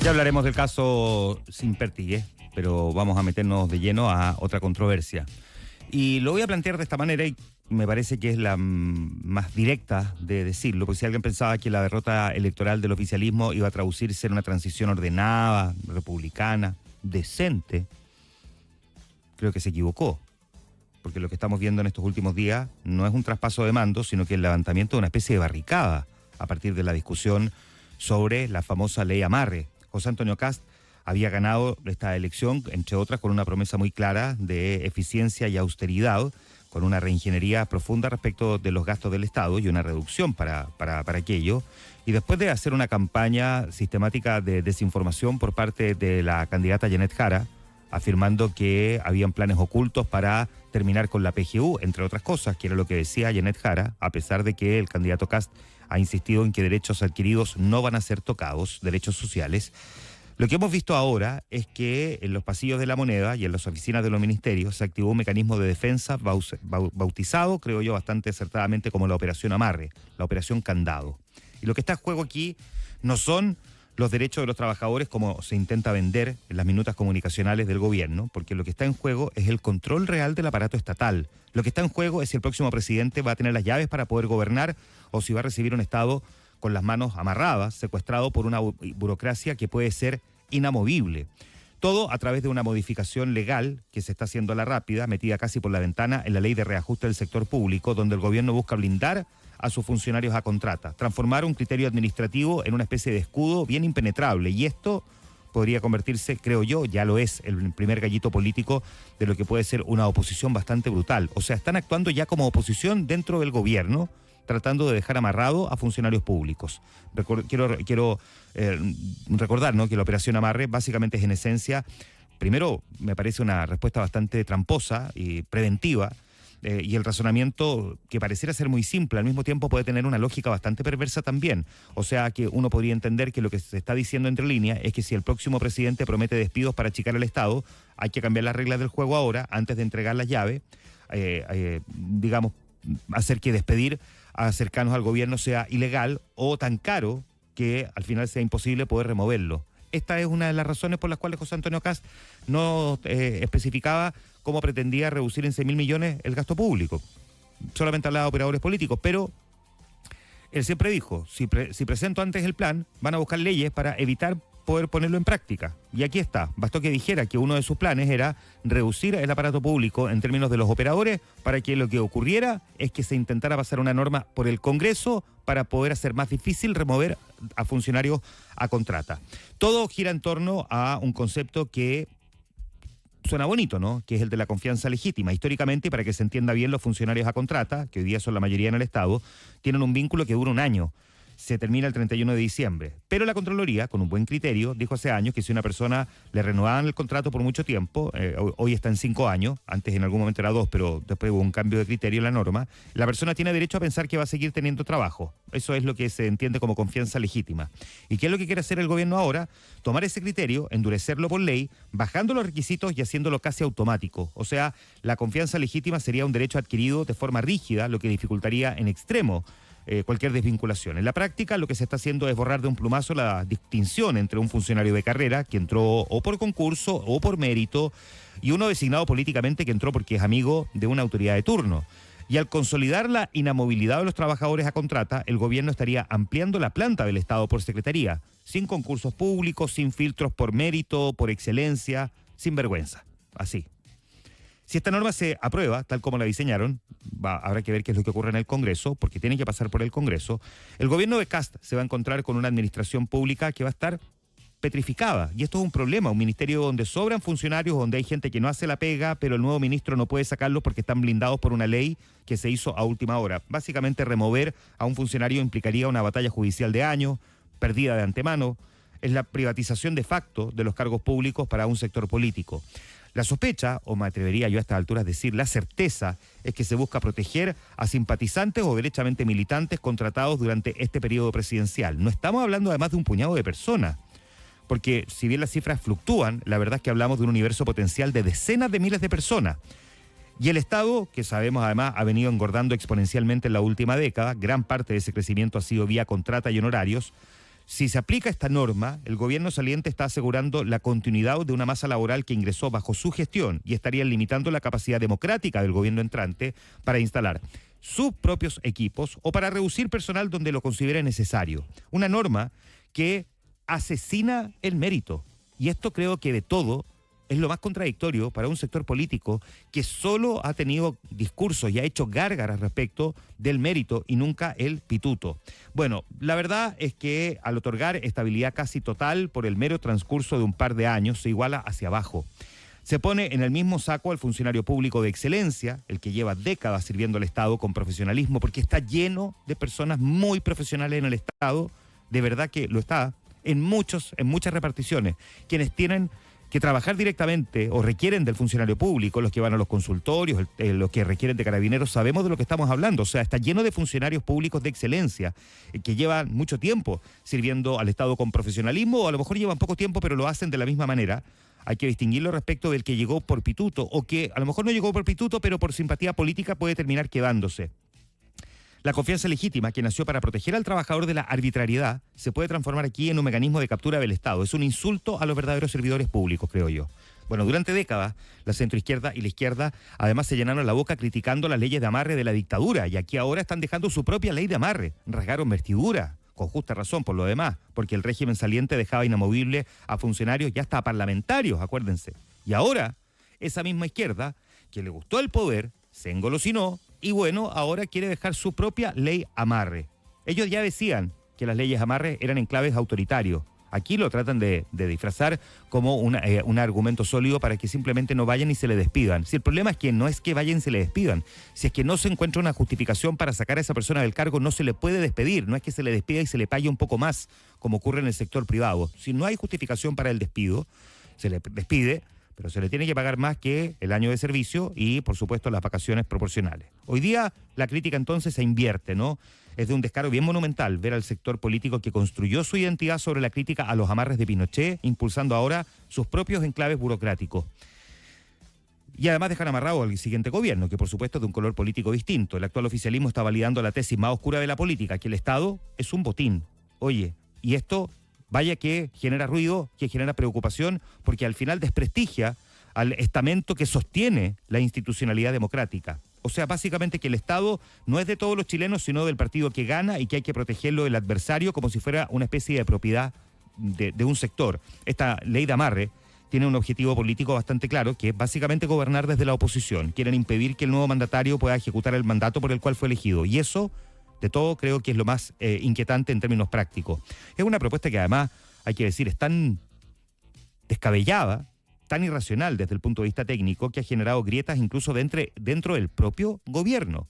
Ya hablaremos del caso Simperti, pero vamos a meternos de lleno a otra controversia. Y lo voy a plantear de esta manera y me parece que es la más directa de decirlo, porque si alguien pensaba que la derrota electoral del oficialismo iba a traducirse en una transición ordenada, republicana, decente, creo que se equivocó. Porque lo que estamos viendo en estos últimos días no es un traspaso de mando, sino que el levantamiento de una especie de barricada a partir de la discusión sobre la famosa ley Amarre. José Antonio Kast había ganado esta elección, entre otras, con una promesa muy clara de eficiencia y austeridad, con una reingeniería profunda respecto de los gastos del Estado y una reducción para aquello. Y después de hacer una campaña sistemática de desinformación por parte de la candidata Janet Jara, afirmando que habían planes ocultos para terminar con la PGU, entre otras cosas, que era lo que decía Janet Jara, a pesar de que el candidato Kast ha insistido en que derechos adquiridos no van a ser tocados, derechos sociales. Lo que hemos visto ahora es que en los pasillos de la Moneda y en las oficinas de los ministerios se activó un mecanismo de defensa bautizado, creo yo, bastante acertadamente como la Operación Amarre, la Operación Candado. Y lo que está en juego aquí no son los derechos de los trabajadores como se intenta vender en las minutas comunicacionales del gobierno, porque lo que está en juego es el control real del aparato estatal. Lo que está en juego es si el próximo presidente va a tener las llaves para poder gobernar o si va a recibir un Estado con las manos amarradas, secuestrado por una burocracia que puede ser inamovible. Todo a través de una modificación legal que se está haciendo a la rápida, metida casi por la ventana en la ley de reajuste del sector público, donde el gobierno busca blindar a sus funcionarios a contrata, transformar un criterio administrativo en una especie de escudo bien impenetrable. Y esto podría convertirse, creo yo, ya lo es, el primer gallito político de lo que puede ser una oposición bastante brutal. O sea, están actuando ya como oposición dentro del gobierno, tratando de dejar amarrado a funcionarios públicos. Quiero recordar, ¿no?, que la Operación Amarre básicamente es en esencia, primero me parece una respuesta bastante tramposa y preventiva, y el razonamiento, que pareciera ser muy simple, al mismo tiempo puede tener una lógica bastante perversa también. O sea que uno podría entender que lo que se está diciendo entre líneas es que si el próximo presidente promete despidos para achicar el Estado, hay que cambiar las reglas del juego ahora, antes de entregar las llaves, digamos, hacer que despedir a cercanos al gobierno sea ilegal o tan caro que al final sea imposible poder removerlo. Esta es una de las razones por las cuales José Antonio Kast no especificaba cómo pretendía reducir en 6.000 millones el gasto público. Solamente hablaba de operadores políticos, pero él siempre dijo, si presento antes el plan, van a buscar leyes para evitar poder ponerlo en práctica. Y aquí está, bastó que dijera que uno de sus planes era reducir el aparato público en términos de los operadores para que lo que ocurriera es que se intentara pasar una norma por el Congreso para poder hacer más difícil remover a funcionarios a contrata. Todo gira en torno a un concepto que suena bonito, ¿no?, que es el de la confianza legítima. Históricamente, para que se entienda bien, los funcionarios a contrata, que hoy día son la mayoría en el Estado, tienen un vínculo que dura un año. Se termina el 31 de diciembre. Pero la Contraloría, con un buen criterio, dijo hace años que si una persona le renovaban el contrato por mucho tiempo, hoy está en 5 años, antes en algún momento era 2, pero después hubo un cambio de criterio en la norma, la persona tiene derecho a pensar que va a seguir teniendo trabajo. Eso es lo que se entiende como confianza legítima. ¿Y qué es lo que quiere hacer el gobierno ahora? Tomar ese criterio, endurecerlo por ley, bajando los requisitos y haciéndolo casi automático. O sea, la confianza legítima sería un derecho adquirido de forma rígida, lo que dificultaría en extremo cualquier desvinculación. En la práctica, lo que se está haciendo es borrar de un plumazo la distinción entre un funcionario de carrera que entró o por concurso o por mérito y uno designado políticamente que entró porque es amigo de una autoridad de turno. Y al consolidar la inamovilidad de los trabajadores a contrata, el gobierno estaría ampliando la planta del Estado por secretaría, sin concursos públicos, sin filtros por mérito, por excelencia, sin vergüenza. Así. Si esta norma se aprueba, tal como la diseñaron, habrá que ver qué es lo que ocurre en el Congreso, porque tiene que pasar por el Congreso. El gobierno de Kast se va a encontrar con una administración pública que va a estar petrificada. Y esto es un problema, un ministerio donde sobran funcionarios, donde hay gente que no hace la pega, pero el nuevo ministro no puede sacarlos porque están blindados por una ley que se hizo a última hora. Básicamente, remover a un funcionario implicaría una batalla judicial de años, perdida de antemano. Es la privatización de facto de los cargos públicos para un sector político. La sospecha, o me atrevería yo a estas alturas a decir la certeza, es que se busca proteger a simpatizantes o derechamente militantes contratados durante este periodo presidencial. No estamos hablando además de un puñado de personas, porque si bien las cifras fluctúan, la verdad es que hablamos de un universo potencial de decenas de miles de personas. Y el Estado, que sabemos además ha venido engordando exponencialmente en la última década, gran parte de ese crecimiento ha sido vía contrata y honorarios, Si se aplica esta norma, el gobierno saliente está asegurando la continuidad de una masa laboral que ingresó bajo su gestión y estaría limitando la capacidad democrática del gobierno entrante para instalar sus propios equipos o para reducir personal donde lo considere necesario. Una norma que asesina el mérito. Y esto creo que de todo es lo más contradictorio para un sector político que solo ha tenido discursos y ha hecho gárgaras respecto del mérito y nunca el pituto. Bueno, la verdad es que al otorgar estabilidad casi total por el mero transcurso de un par de años, se iguala hacia abajo. Se pone en el mismo saco al funcionario público de excelencia, el que lleva décadas sirviendo al Estado con profesionalismo, porque está lleno de personas muy profesionales en el Estado, de verdad que lo está, en muchas reparticiones, quienes tienen que trabajar directamente o requieren del funcionario público, los que van a los consultorios, los que requieren de carabineros, sabemos de lo que estamos hablando. O sea, está lleno de funcionarios públicos de excelencia que llevan mucho tiempo sirviendo al Estado con profesionalismo, o a lo mejor llevan poco tiempo, pero lo hacen de la misma manera. Hay que distinguirlo respecto del que llegó por pituto, o que a lo mejor no llegó por pituto, pero por simpatía política puede terminar quedándose. La confianza legítima, que nació para proteger al trabajador de la arbitrariedad, se puede transformar aquí en un mecanismo de captura del Estado. Es un insulto a los verdaderos servidores públicos, creo yo. Bueno, durante décadas, la centroizquierda y la izquierda además se llenaron la boca criticando las leyes de amarre de la dictadura, y aquí ahora están dejando su propia ley de amarre. Rasgaron vestidura, con justa razón por lo demás, porque el régimen saliente dejaba inamovible a funcionarios y hasta a parlamentarios, acuérdense. Y ahora, esa misma izquierda, que le gustó el poder, se engolosinó, y bueno, ahora quiere dejar su propia ley amarre. Ellos ya decían que las leyes amarre eran enclaves autoritarios. Aquí lo tratan de disfrazar como un argumento sólido para que simplemente no vayan y se le despidan. Si el problema es que no es que vayan y se le despidan, si es que no se encuentra una justificación para sacar a esa persona del cargo, no se le puede despedir. No es que se le despida y se le pague un poco más, como ocurre en el sector privado. Si no hay justificación para el despido, se le despide, pero se le tiene que pagar más que el año de servicio y, por supuesto, las vacaciones proporcionales. Hoy día la crítica entonces se invierte, ¿no? Es de un descaro bien monumental ver al sector político que construyó su identidad sobre la crítica a los amarres de Pinochet, impulsando ahora sus propios enclaves burocráticos. Y además dejan amarrado al siguiente gobierno, que por supuesto es de un color político distinto. El actual oficialismo está validando la tesis más oscura de la política, que el Estado es un botín. Oye, y esto... vaya que genera ruido, que genera preocupación, porque al final desprestigia al estamento que sostiene la institucionalidad democrática. O sea, básicamente que el Estado no es de todos los chilenos, sino del partido que gana, y que hay que protegerlo del adversario como si fuera una especie de propiedad de un sector. Esta ley de amarre tiene un objetivo político bastante claro, que es básicamente gobernar desde la oposición. Quieren impedir que el nuevo mandatario pueda ejecutar el mandato por el cual fue elegido. Y eso... de todo, creo que es lo más inquietante en términos prácticos. Es una propuesta que además, hay que decir, es tan descabellada, tan irracional desde el punto de vista técnico, que ha generado grietas incluso dentro del propio gobierno.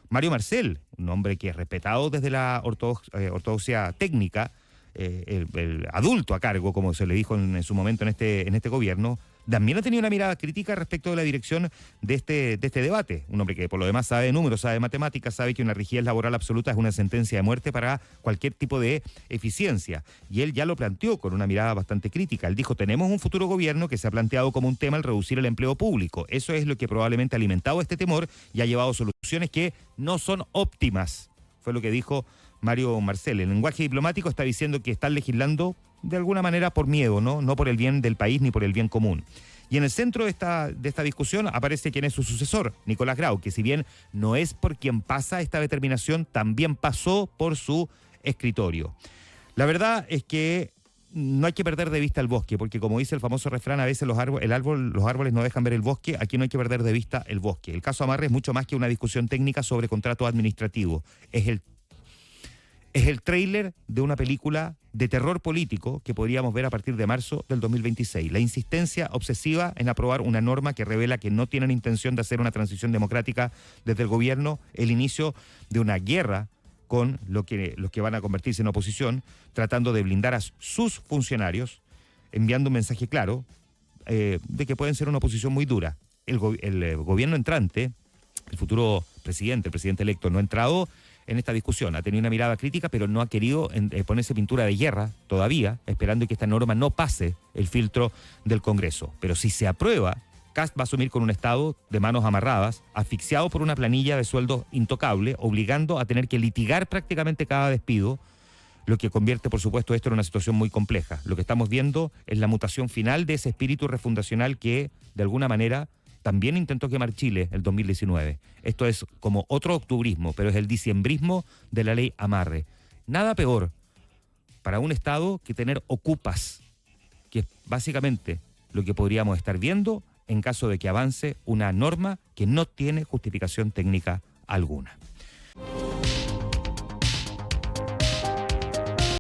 Mario Marcel, un hombre que es respetado desde la ortodoxia técnica, el adulto a cargo, como se le dijo en su momento en este gobierno, también ha tenido una mirada crítica respecto de la dirección de este debate. Un hombre que por lo demás sabe de números, sabe de matemáticas, sabe que una rigidez laboral absoluta es una sentencia de muerte para cualquier tipo de eficiencia. Y él ya lo planteó con una mirada bastante crítica. Él dijo, tenemos un futuro gobierno que se ha planteado como un tema el reducir el empleo público. Eso es lo que probablemente ha alimentado este temor y ha llevado soluciones que no son óptimas. Fue lo que dijo Mario Marcel. El lenguaje diplomático está diciendo que están legislando de alguna manera por miedo, no por el bien del país ni por el bien común. Y en el centro de esta discusión aparece quien es su sucesor, Nicolás Grau, que si bien no es por quien pasa esta determinación, también pasó por su escritorio. La verdad es que no hay que perder de vista el bosque, porque como dice el famoso refrán, a veces los árboles no dejan ver el bosque. Aquí no hay que perder de vista el bosque. El caso Amarre es mucho más que una discusión técnica sobre contrato administrativo. Es el tráiler de una película de terror político que podríamos ver a partir de marzo del 2026. La insistencia obsesiva en aprobar una norma que revela que no tienen intención de hacer una transición democrática desde el gobierno, el inicio de una guerra con los que van a convertirse en oposición, tratando de blindar a sus funcionarios, enviando un mensaje claro de que pueden ser una oposición muy dura. El gobierno entrante, el futuro presidente, el presidente electo, no ha entrado en esta discusión, ha tenido una mirada crítica, pero no ha querido ponerse pintura de guerra todavía, esperando que esta norma no pase el filtro del Congreso. Pero si se aprueba, Kast va a asumir con un Estado de manos amarradas, asfixiado por una planilla de sueldos intocable, obligando a tener que litigar prácticamente cada despido, lo que convierte, por supuesto, esto en una situación muy compleja. Lo que estamos viendo es la mutación final de ese espíritu refundacional que, de alguna manera, también intentó quemar Chile el 2019. Esto es como otro octubrismo, pero es el diciembrismo de la ley Amarre. Nada peor para un Estado que tener ocupas, que es básicamente lo que podríamos estar viendo en caso de que avance una norma que no tiene justificación técnica alguna.